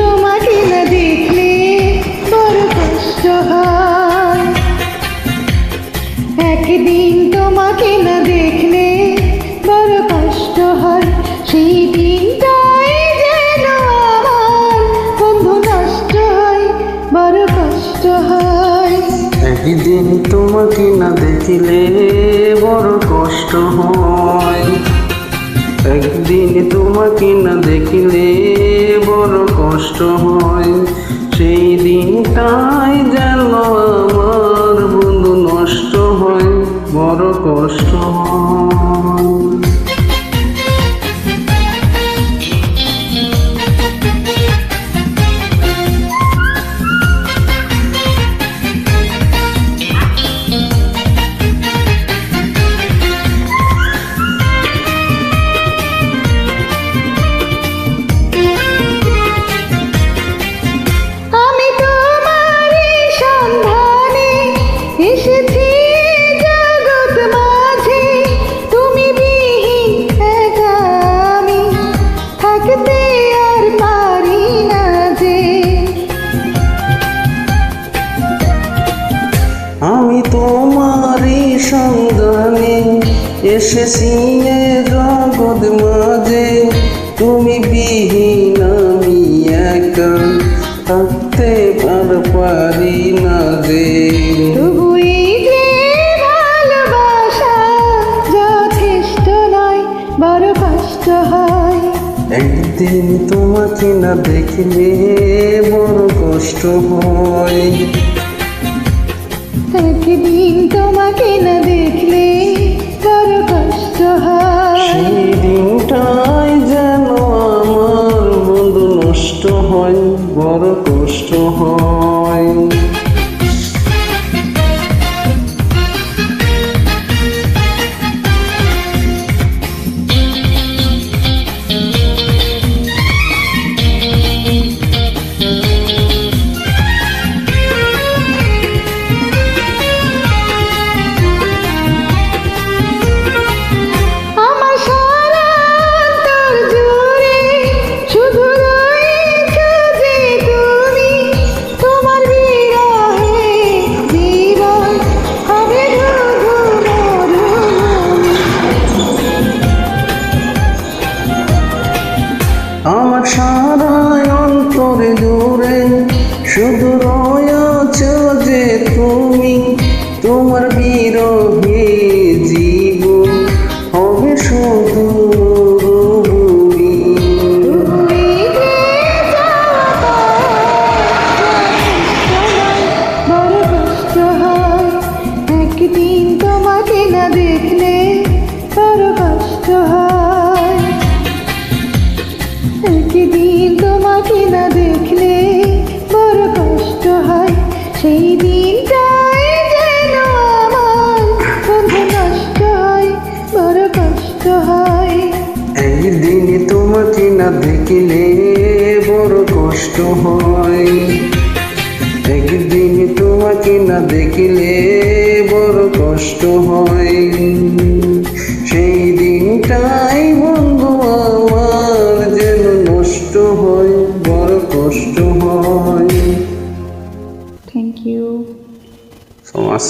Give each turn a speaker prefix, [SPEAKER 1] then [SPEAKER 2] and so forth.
[SPEAKER 1] তোমাকে না দেখলে বড় কষ্ট হয়, একদিন তোমাকে না দেখলে বড় কষ্ট হয়, সেই দিনটাই যেন আমার বন্ধু নষ্ট হয়, বড় কষ্ট হয়।
[SPEAKER 2] একদিন তোমাকে না দেখিলে বড় কষ্ট হয়, একদিন তোমাকে না দেখিলে বড় কষ্ট হয়, সেই দিনটাই যেন আমার বন্ধু নষ্ট হয়, বড় কষ্ট হয়।
[SPEAKER 1] এসেছি জগৎ মাঝে, তুমি বিহীন একা আমি থাকতে আর পারি না যে।
[SPEAKER 2] আমি তোমারই সন্ধানে এসেছি এ জগৎ মাঝে, তুমি বিহীন আমি একা থাকতে আর পারি না যে।
[SPEAKER 1] তবুই যে ভালোবাসা যথেষ্ট নয়, বড় কষ্ট হয়।
[SPEAKER 2] একদিন তোমাকে না দেখলে বড় কষ্ট হয়,
[SPEAKER 1] একদিন তোমাকে না দেখলে বড় কষ্ট হয়,
[SPEAKER 2] সেই দিনটাই যেন আমার বন্ধু নষ্ট হয়, বড় কষ্ট হয়। আমার সারা অন্তরে জুড়ে শুধু রয়েছ যে তুমি, তোমার বিরহে জীবন হবে শুধু রুবি।
[SPEAKER 1] বড় কষ্ট হয়, একদিন তোমাকে না দেখলে বড় কষ্ট হয়, একদিন তোমাকে না দেখলে বড় কষ্ট হয়, সেই দিনটাই যেন আমার বন্ধু নষ্ট হয়, বড় কষ্ট হয়।
[SPEAKER 2] একদিন তোমাকে না দেখলে বড় কষ্ট হয়, একদিন তোমাকে না দেখলে বড় কষ্ট হয়, সেই দিনটাই বন্ধু আমার যেন নষ্ট হয়, বড় কষ্ট হয়।
[SPEAKER 1] Thank you
[SPEAKER 2] so much.